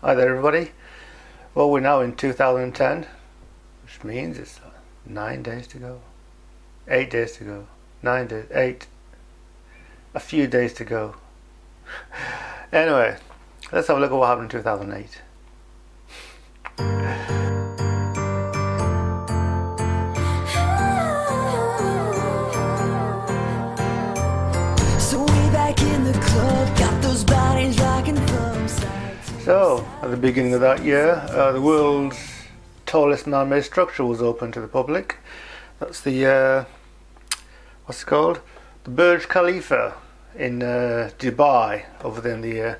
Hi there, everybody. Well, we're now in 2010, which means it's 9 days to go, 8 days to go, 9 days, 8, a few days to go. Anyway, let's have a look at what happened in 2008. So we back in the club, got those bodies rocking from side to So, at the beginning of that year, the world's tallest man-made structure was open to the public. That's the, what's it called? The Burj Khalifa in Dubai, over there in the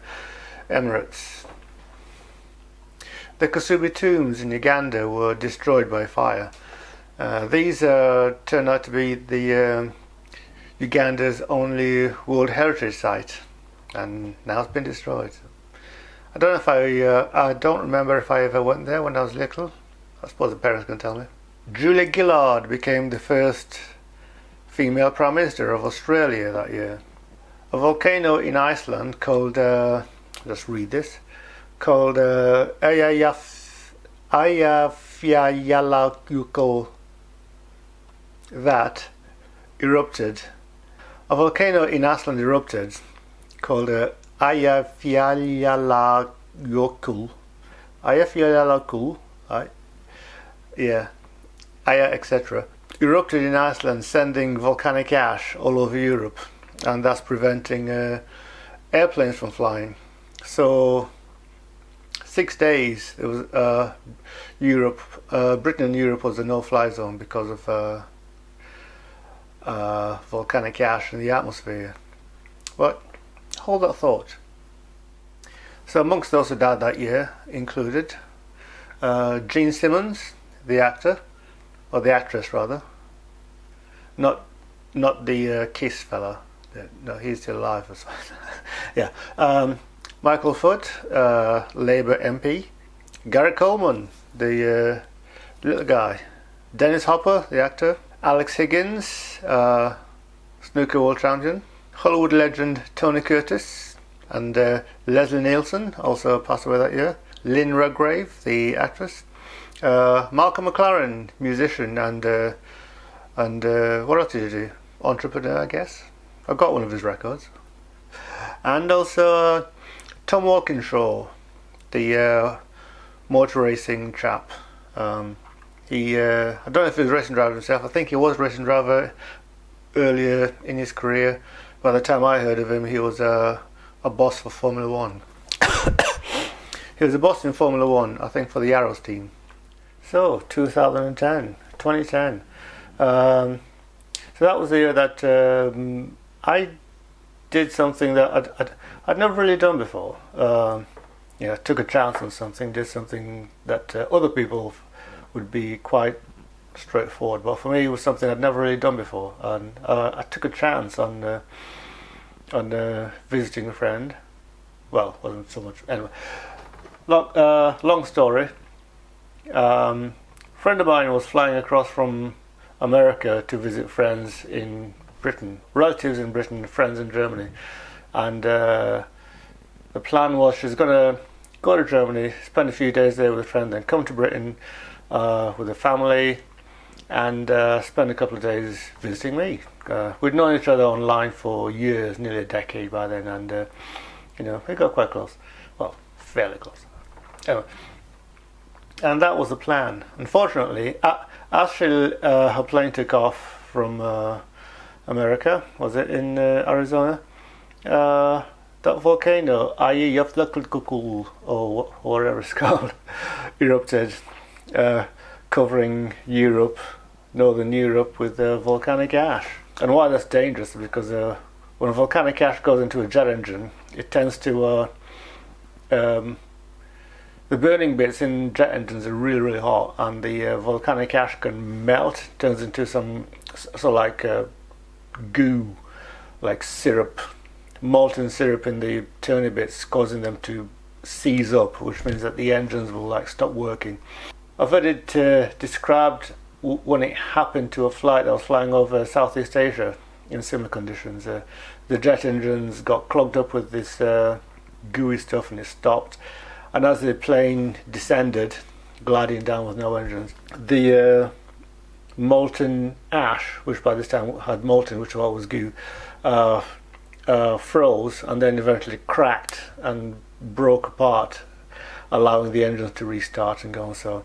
Emirates. The Kasubi tombs in Uganda were destroyed by fire. These turned out to be the Uganda's only World Heritage Site, and now it's been destroyed. I don't know if I don't remember if I ever went there when I was little. I suppose the parents can tell me. Julia Gillard became the first female Prime Minister of Australia that year. A volcano in Iceland called, let's read this, called Eyjafjallajökull that erupted. A volcano in Iceland erupted called Eyjafjallajökull. Eyjafjallajökull, etc. erupted in Iceland, sending volcanic ash all over Europe, and thus preventing airplanes from flying. So 6 days it was Britain and Europe was a no-fly zone because of volcanic ash in the atmosphere. But hold that thought. So amongst those who died that year included Gene Simmons, the actor, or the actress rather, not the Kiss fella. No, he's still alive as well. Yeah. Michael Foot, Labour MP. Gary Coleman, the little guy. Dennis Hopper, the actor. Alex Higgins, snooker world champion. Hollywood legend Tony Curtis, and Leslie Nielsen, also passed away that year. Lynn Redgrave, the actress. Malcolm McLaren, musician, and what else did he do? Entrepreneur, I guess. I've got one of his records. And also Tom Walkinshaw, the motor racing chap. I don't know if he was a racing driver himself. I think he was a racing driver earlier in his career. By the time I heard of him, he was a boss for Formula One. He was a boss in Formula One, I think, for the Arrows team. So 2010. So that was the year that I did something that I'd never really done before. Took a chance on something, did something that other people would be quite straightforward, but for me it was something I'd never really done before, and I took a chance on visiting a friend. Well, wasn't so much anyway. Long story. Friend of mine was flying across from America to visit friends in Britain, relatives in Britain, friends in Germany, and the plan was she was going to go to Germany, spend a few days there with a friend, then come to Britain with a family, and spend a couple of days visiting me. We'd known each other online for years, nearly a decade by then, and we got quite close. Well, fairly close. Anyway, and that was the plan. Unfortunately, as her plane took off from America, was it in Arizona? That volcano, Eyjafjallajökull, or whatever it's called, erupted, covering Europe, northern Europe, with volcanic ash. And why that's dangerous is because when volcanic ash goes into a jet engine, it tends to the burning bits in jet engines are really, really hot, and the volcanic ash can melt, turns into some sort of like goo, like syrup, molten syrup in the turny bits, causing them to seize up, which means that the engines will like stop working. I've heard it described when it happened to a flight that was flying over Southeast Asia in similar conditions. The jet engines got clogged up with this gooey stuff and it stopped, and as the plane descended, gliding down with no engines, the molten ash, which by this time had molten, which was goo, froze and then eventually cracked and broke apart, allowing the engines to restart and go on. So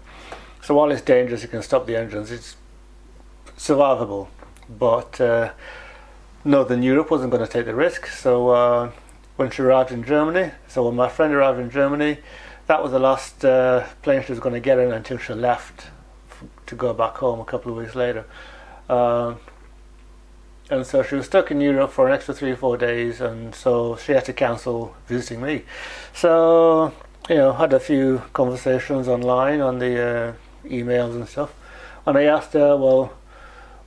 while it's dangerous, you can stop the engines. It's survivable, but Northern Europe wasn't going to take the risk. So when she arrived in Germany, so when my friend arrived in Germany, that was the last plane she was going to get in until she left to go back home a couple of weeks later. And so she was stuck in Europe for an extra 3 or 4 days, and so she had to cancel visiting me. So, had a few conversations online on the emails and stuff, and I asked her, well,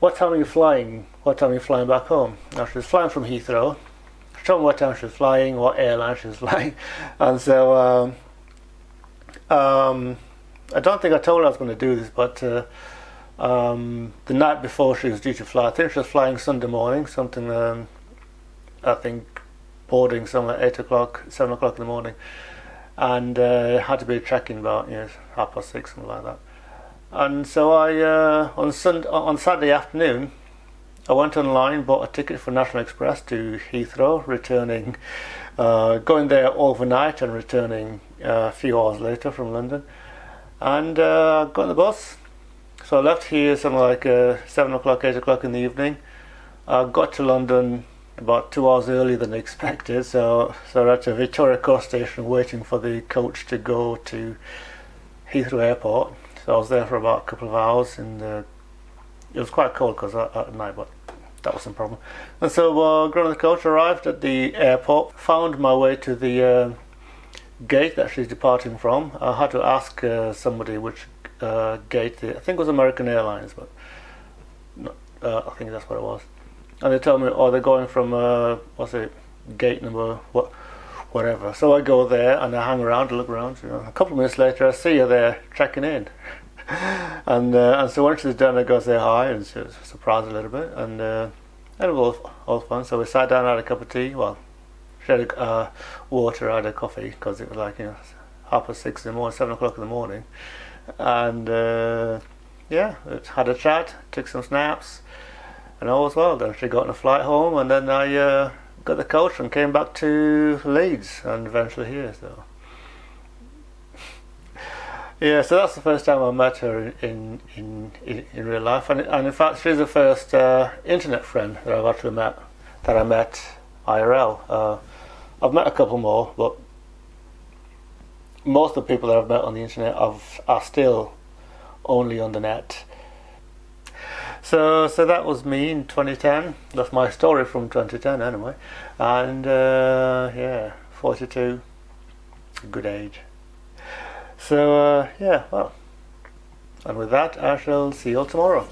what time are you flying? What time are you flying back home? Now, she was flying from Heathrow. She told me what time she was flying, what airline she was flying, and so I don't think I told her I was going to do this, but the night before she was due to fly, I think she was flying Sunday morning, something, I think boarding somewhere 8 o'clock, 7 o'clock in the morning, and had to be checking about 6:30, something like that. And so I on Saturday afternoon, I went online, bought a ticket for National Express to Heathrow, returning, going there overnight and returning a few hours later from London, and got on the bus. So I left here something like 7 o'clock, 8 o'clock in the evening. I got to London about 2 hours earlier than expected, so I was at Victoria Cross Station waiting for the coach to go to Heathrow Airport. So I was there for about a couple of hours, and it was quite cold because at night, but that wasn't a problem. And so got on the coach, arrived at the airport, found my way to the gate that she's departing from. I had to ask somebody which gate, I think it was American Airlines, but no, I think that's what it was. And they told me, they're going from gate number whatever. So I go there and I hang around to look around. A couple of minutes later, I see her there checking in, and so when she's done, I go say hi, and she was surprised a little bit, and it was all fun. So we sat down, had a cup of tea. Well, she had water, I had a coffee, because it was like 6:30 in the morning, 7 o'clock in the morning. And had a chat, took some snaps, and all was well. Then she got on a flight home, and then I got the coach and came back to Leeds, and eventually here. So so that's the first time I met her in real life, and in fact she's the first internet friend that I've actually met, that I met IRL. I've met a couple more, but most of the people that I've met on the internet are still only on the net. So that was me in 2010. That's my story from 2010 anyway. And 42, a good age. So well, and with that I shall see you all tomorrow.